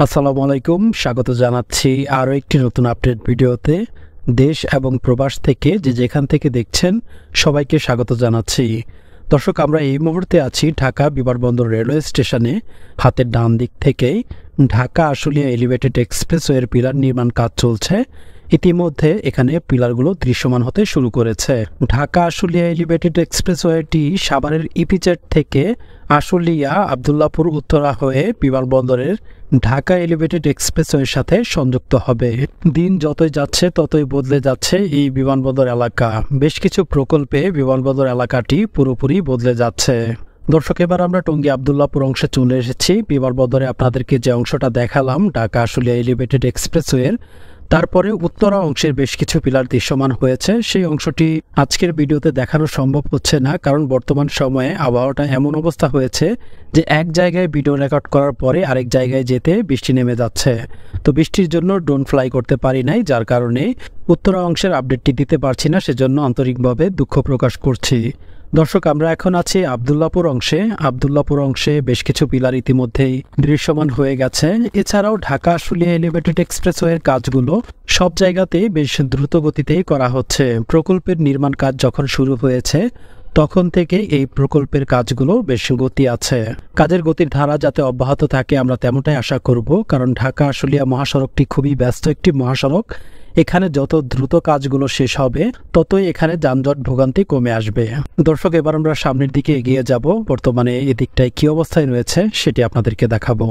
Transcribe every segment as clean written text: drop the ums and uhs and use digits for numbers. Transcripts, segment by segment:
আসসালামু আলাইকুম, স্বাগত জানাচ্ছি আরও একটি নতুন আপডেট ভিডিওতে। দেশ এবং প্রবাস থেকে যে যেখান থেকে দেখছেন সবাইকে স্বাগত জানাচ্ছি। দর্শক, আমরা এই মুহূর্তে আছি ঢাকা বিমানবন্দর রেলওয়ে স্টেশনে। হাতের ডান দিক থেকেই ঢাকা আশুলিয়া এলিভেটেড এক্সপ্রেসওয়ের পিলার নির্মাণ কাজ চলছে। ইতিমধ্যে এখানে পিলারগুলো দৃশ্যমান হতে শুরু করেছে। ঢাকা আশুলিয়া এলিভেটেড এক্সপ্রেসওয়েটি সাভারের ইপিজেড থেকে আশুলিয়া আবদুল্লাপুর উত্তরা হয়ে বিমানবন্দরের ঢাকা এলিভেটেড এক্সপ্রেসওয়ের সাথে সংযুক্ত হবে। দিন যতই যাচ্ছে ততই বদলে যাচ্ছে এই বিমানবন্দর এলাকা। বেশ কিছু প্রকল্পে বিমানবন্দর এলাকাটি পুরোপুরি বদলে যাচ্ছে। দর্শক, এবার আমরা টঙ্গী আবদুল্লাপুর অংশে চলে এসেছি। বিমানবন্দরে আপনাদেরকে যে অংশটা দেখালাম ঢাকা আশুলিয়া এলিভেটেড এক্সপ্রেসওয়ের, তারপরে উত্তরা অংশের বেশ কিছু পিলার দৃশ্যমান হয়েছে। সেই অংশটি আজকের ভিডিওতে দেখানো সম্ভব হচ্ছে না, কারণ বর্তমান সময়ে আবহাওয়াটা এমন অবস্থা হয়েছে যে এক জায়গায় ভিডিও রেকর্ড করার পরে আরেক জায়গায় যেতে বৃষ্টি নেমে যাচ্ছে। তো বৃষ্টির জন্য ড্রোন ফ্লাই করতে পারি নাই, যার কারণে উত্তরা অংশের আপডেটটি দিতে পারছি না, সেজন্য আন্তরিকভাবে দুঃখ প্রকাশ করছি। দর্শক, আমরা এখন আছি আবদুল্লাপুর অংশে। আবদুল্লাপুর অংশে বেশ কিছু পিলার ইতিমধ্যেই দৃশ্যমান হয়ে গেছে। এছাড়াও ঢাকা আশুলিয়া এলিভেটেড এক্সপ্রেসওয়ের কাজগুলো সব জায়গাতেই বেশ দ্রুত গতিতেই করা হচ্ছে। প্রকল্পের নির্মাণ কাজ যখন শুরু হয়েছে তখন থেকে এই প্রকল্পের কাজগুলো বেশ গতি আছে। কাজের গতির ধারা যাতে অব্যাহত থাকে আমরা তেমনটাই আশা করব, কারণ ঢাকা আশুলিয়া মহাসড়কটি খুবই ব্যস্ত একটি মহাসড়ক। এখানে যত দ্রুত কাজগুলো শেষ হবে ততই এখানে যানজট ভোগান্তি কমে আসবে। দর্শক, এবার আমরা সামনের দিকে এগিয়ে যাব। বর্তমানে এদিকটায় কি অবস্থায় রয়েছে সেটি আপনাদেরকে দেখাবো।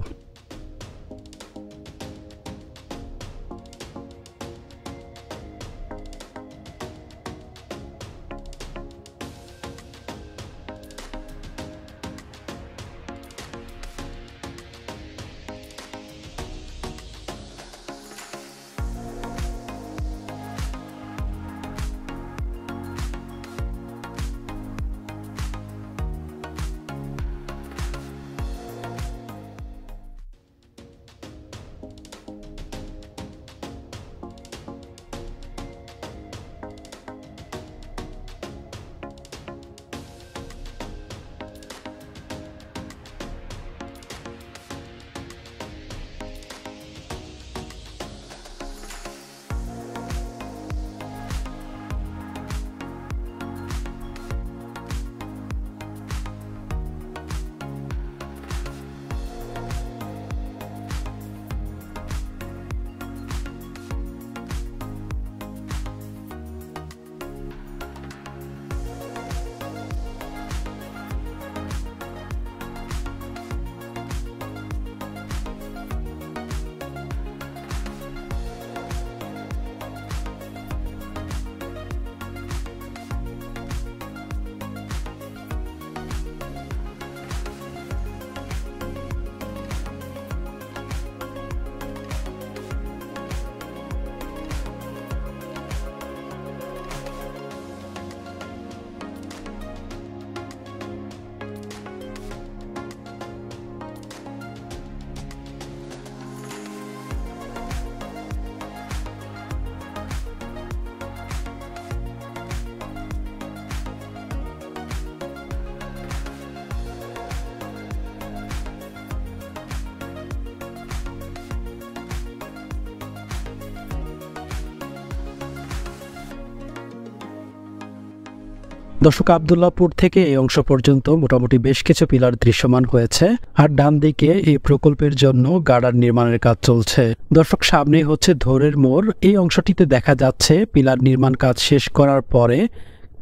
দর্শক, আবদুল্লাপুর থেকে এই অংশ পর্যন্ত মোটামুটি বেশ কিছু পিলার দৃশ্যমান হয়েছে, আর ডান দিকে এই প্রকল্পের জন্য গার্ডার নির্মাণের কাজ চলছে। দর্শক, সামনে হচ্ছে ধরের মোড়। এই অংশটিতে দেখা যাচ্ছে পিলার নির্মাণ কাজ শেষ করার পরে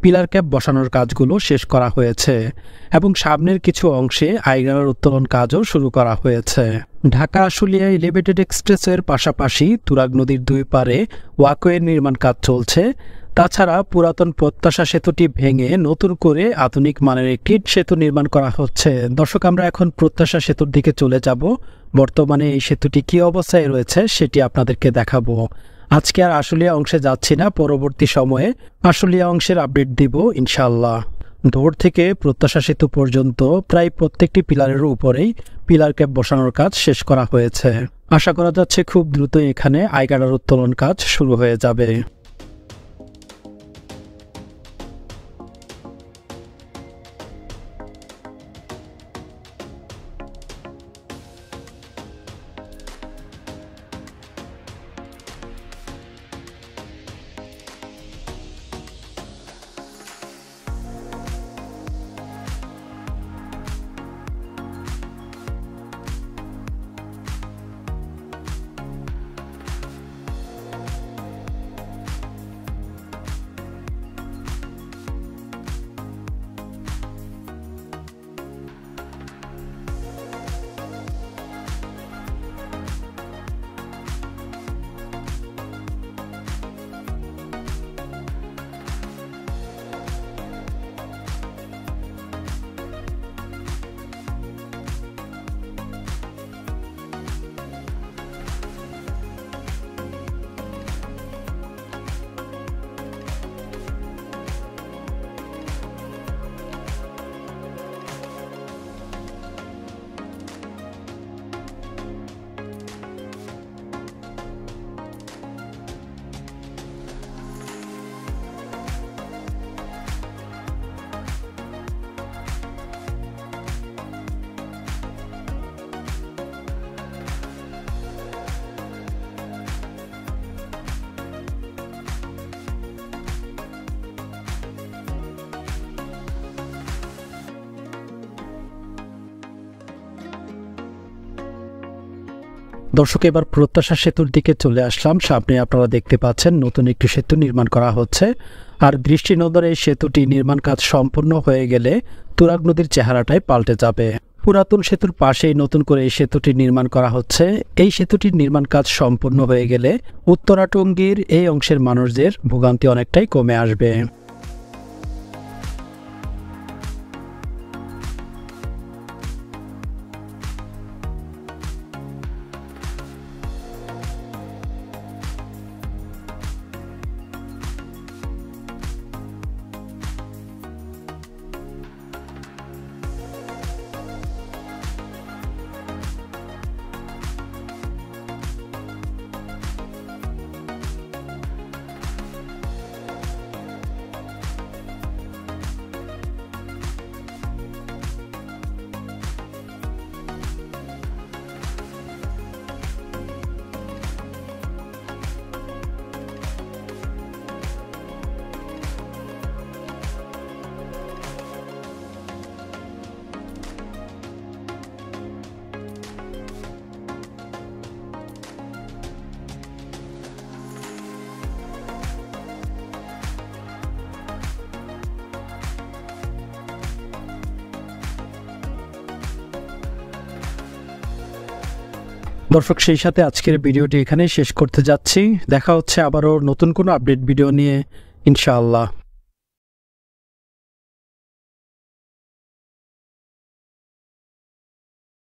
পিলার ক্যাপ বসানোর কাজগুলো শেষ করা হয়েছে এবং সামনের কিছু অংশে আইগারার উত্তোলন কাজও শুরু করা হয়েছে। ঢাকা আশুলিয়া এলিভেটেড এক্সপ্রেসওয়ের পাশাপাশি তুরাগ নদীর দুই পারে ওয়াকওয়ের নির্মাণ কাজ চলছে। তাছাড়া পুরাতন প্রত্যাশা সেতুটি ভেঙে নতুন করে আধুনিক মানের একটি সেতু নির্মাণ করা হচ্ছে। দর্শক, আমরা এখন প্রত্যাশা সেতুর দিকে চলে যাব। বর্তমানে এই সেতুটি কি অবস্থায় রয়েছে সেটি আপনাদেরকে দেখাবো। আজকে আর আশুলিয়া অংশে যাচ্ছি না, পরবর্তী সময়ে আশুলিয়া অংশের আপডেট দিব ইনশাআল্লাহ। দৌড় থেকে প্রত্যাশা সেতু পর্যন্ত প্রায় প্রত্যেকটি পিলারের উপরেই পিলার ক্যাপ বসানোর কাজ শেষ করা হয়েছে। আশা করা যাচ্ছে খুব দ্রুত এখানে আইগারার উত্তোলন কাজ শুরু হয়ে যাবে। দর্শক, এবার প্রত্যাশা সেতুর দিকে চলে আসলাম। সামনে আপনারা দেখতে পাচ্ছেন নতুন একটি সেতু নির্মাণ করা হচ্ছে। আর দৃষ্টিনন্দন এই সেতুটি নির্মাণ কাজ সম্পূর্ণ হয়ে গেলে তুরাগ নদীর চেহারাটাই পাল্টে যাবে। পুরাতন সেতুর পাশেই নতুন করে এই সেতুটি নির্মাণ করা হচ্ছে। এই সেতুটির নির্মাণ কাজ সম্পূর্ণ হয়ে গেলে উত্তরা টঙ্গীর এই অংশের মানুষদের ভোগান্তি অনেকটাই কমে আসবে। দর্শক, সেই সাথে আজকের ভিডিওটি এখানেই শেষ করতে যাচ্ছি। দেখা হচ্ছে আবারও নতুন কোনো আপডেট ভিডিও নিয়ে, ইনশাআল্লাহ।